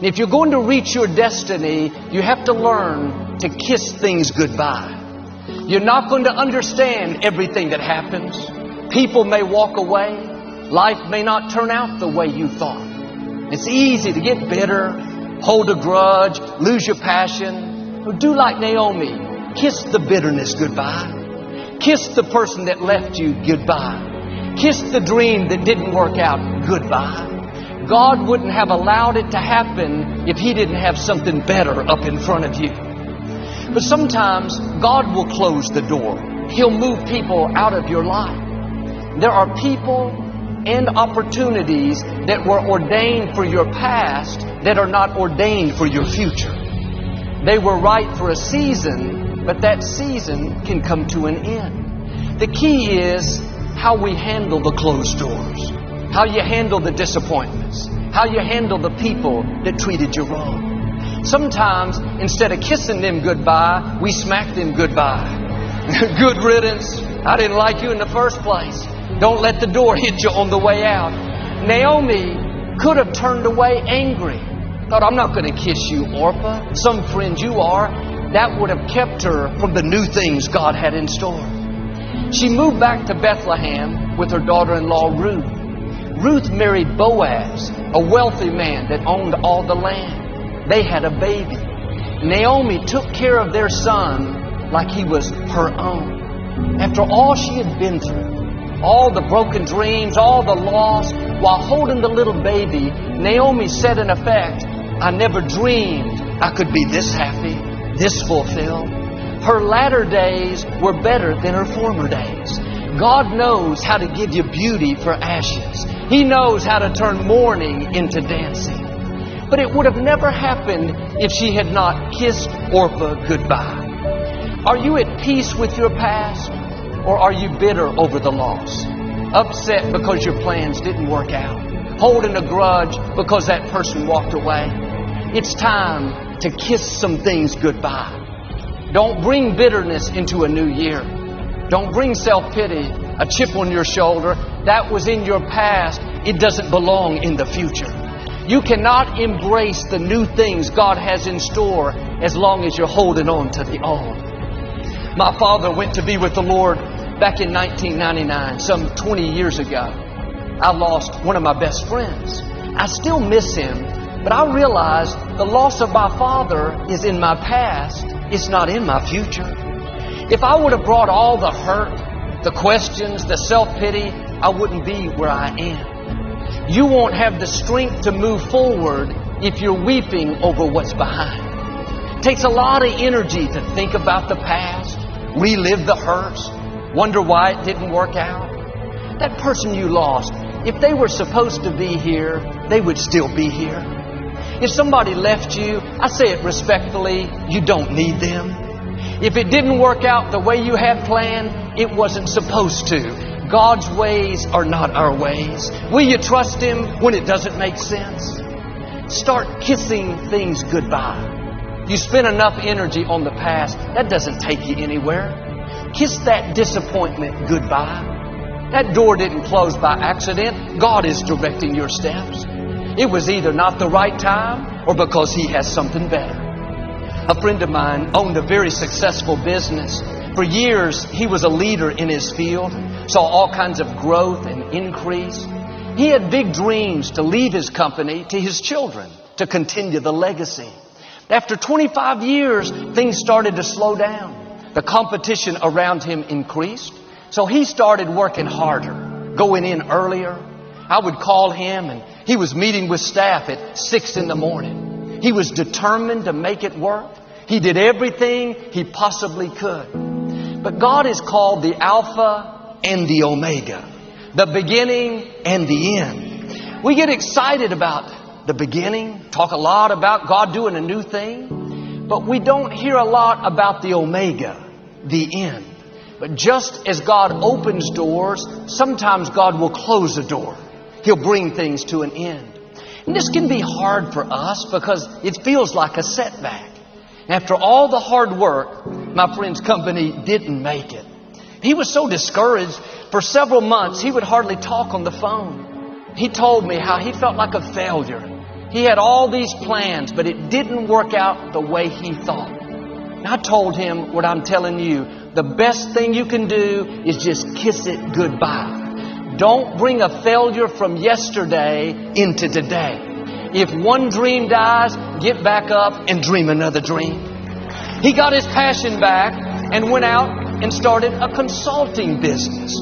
If you're going to reach your destiny, you have to learn to kiss things goodbye. You're not going to understand everything that happens. People may walk away. Life may not turn out the way you thought. It's easy to get bitter, hold a grudge, lose your passion. Well, do like Naomi. Kiss the bitterness goodbye. Kiss the person that left you goodbye. Kiss the dream that didn't work out goodbye. God wouldn't have allowed it to happen if He didn't have something better up in front of you. But sometimes God will close the door. He'll move people out of your life. There are people and opportunities that were ordained for your past that are not ordained for your future. They were right for a season, but that season can come to an end. The key is how we handle the closed doors. How you handle the disappointments. How you handle the people that treated you wrong. Sometimes, instead of kissing them goodbye, we smack them goodbye. Good riddance. I didn't like you in the first place. Don't let the door hit you on the way out. Naomi could have turned away angry. Thought, I'm not going to kiss you, Orpah. Some friend you are. That would have kept her from the new things God had in store. She moved back to Bethlehem with her daughter-in-law, Ruth. Ruth married Boaz, a wealthy man that owned all the land. They had a baby. Naomi took care of their son like he was her own. After all she had been through, all the broken dreams, all the loss, while holding the little baby, Naomi said in effect, I never dreamed I could be this happy, this fulfilled. Her latter days were better than her former days. God knows how to give you beauty for ashes. He knows how to turn mourning into dancing. But it would have never happened if she had not kissed Orpah goodbye. Are you at peace with your past? Or are you bitter over the loss? Upset because your plans didn't work out? Holding a grudge because that person walked away? It's time to kiss some things goodbye. Don't bring bitterness into a new year. Don't bring self-pity, a chip on your shoulder. That was in your past. It doesn't belong in the future. You cannot embrace the new things God has in store as long as you're holding on to the old. My father went to be with the Lord back in 1999, some 20 years ago. I lost one of my best friends. I still miss him, but I realized the loss of my father is in my past. It's not in my future. If I would have brought all the hurt, the questions, the self-pity, I wouldn't be where I am. You won't have the strength to move forward if you're weeping over what's behind. It takes a lot of energy to think about the past, relive the hurts, wonder why it didn't work out. That person you lost, if they were supposed to be here, they would still be here. If somebody left you, I say it respectfully, you don't need them. If it didn't work out the way you had planned, it wasn't supposed to. God's ways are not our ways. Will you trust Him when it doesn't make sense? Start kissing things goodbye. You spend enough energy on the past, that doesn't take you anywhere. Kiss that disappointment goodbye. That door didn't close by accident. God is directing your steps. It was either not the right time or because He has something better. A friend of mine owned a very successful business. For years, he was a leader in his field, saw all kinds of growth and increase. He had big dreams to leave his company to his children, to continue the legacy. After 25 years, things started to slow down. The competition around him increased, so he started working harder, going in earlier. I would call him, and he was meeting with staff at 6 in the morning. He was determined to make it work. He did everything he possibly could. But God is called the Alpha and the Omega, the beginning and the end. We get excited about the beginning, talk a lot about God doing a new thing, but we don't hear a lot about the Omega, the end. But just as God opens doors, sometimes God will close a door. He'll bring things to an end. And this can be hard for us because it feels like a setback. After all the hard work, my friend's company didn't make it. He was so discouraged. For several months, he would hardly talk on the phone. He told me how he felt like a failure. He had all these plans, but it didn't work out the way he thought. And I told him what I'm telling you. The best thing you can do is just kiss it goodbye. Don't bring a failure from yesterday into today. If one dream dies, get back up and dream another dream. He got his passion back and went out and started a consulting business.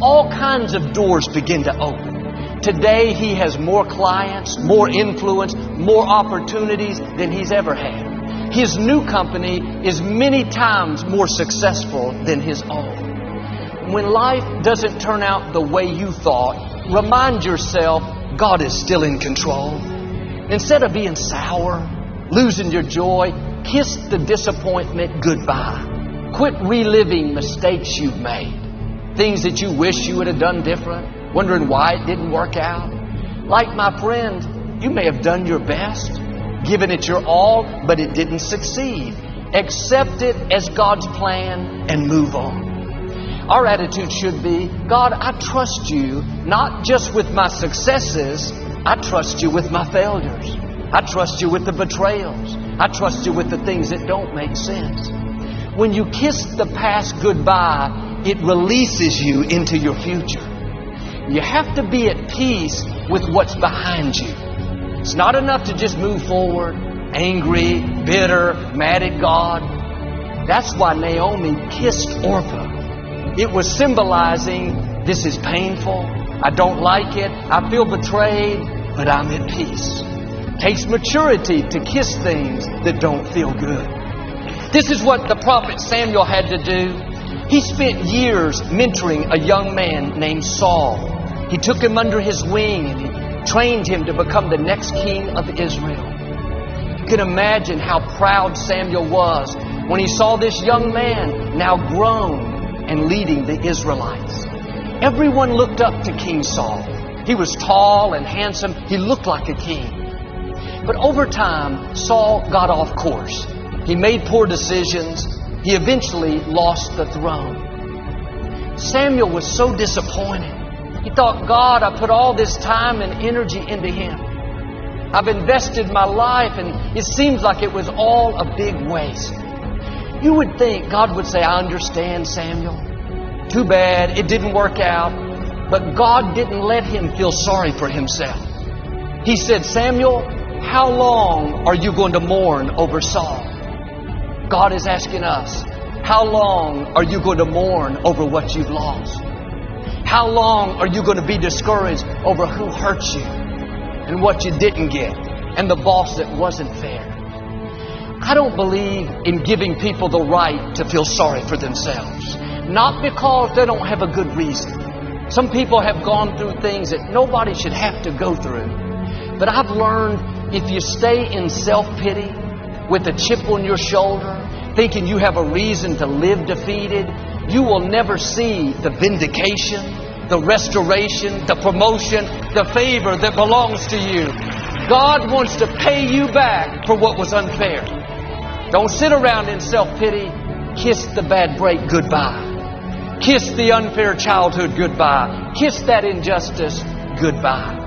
All kinds of doors began to open. Today he has more clients, more influence, more opportunities than he's ever had. His new company is many times more successful than his own. When life doesn't turn out the way you thought, remind yourself God is still in control. Instead of being sour, losing your joy, kiss the disappointment goodbye. Quit reliving mistakes you've made. Things that you wish you would have done different, wondering why it didn't work out. Like my friend, you may have done your best, given it your all, but it didn't succeed. Accept it as God's plan and move on. Our attitude should be, God, I trust you, not just with my successes, I trust you with my failures. I trust you with the betrayals. I trust you with the things that don't make sense. When you kiss the past goodbye, it releases you into your future. You have to be at peace with what's behind you. It's not enough to just move forward, angry, bitter, mad at God. That's why Naomi kissed Orpah. It was symbolizing, this is painful. I don't like it. I feel betrayed, but I'm at peace. It takes maturity to kiss things that don't feel good. This is what the prophet Samuel had to do. He spent years mentoring a young man named Saul. He took him under his wing and he trained him to become the next king of Israel. You can imagine how proud Samuel was when he saw this young man now grown and leading the Israelites. Everyone looked up to King Saul. He was tall and handsome. He looked like a king. But over time, Saul got off course. He made poor decisions. He eventually lost the throne. Samuel was so disappointed. He thought, God, I put all this time and energy into him. I've invested my life and it seems like it was all a big waste. You would think God would say, I understand, Samuel. Too bad, it didn't work out. But God didn't let him feel sorry for himself. He said, Samuel, how long are you going to mourn over Saul? God is asking us, how long are you going to mourn over what you've lost? How long are you going to be discouraged over who hurt you and what you didn't get and the boss that wasn't fair? I don't believe in giving people the right to feel sorry for themselves. Not because they don't have a good reason. Some people have gone through things that nobody should have to go through. But I've learned if you stay in self-pity with a chip on your shoulder, thinking you have a reason to live defeated, you will never see the vindication, the restoration, the promotion, the favor that belongs to you. God wants to pay you back for what was unfair. Don't sit around in self-pity. Kiss the bad break goodbye. Kiss the unfair childhood goodbye. Kiss that injustice goodbye.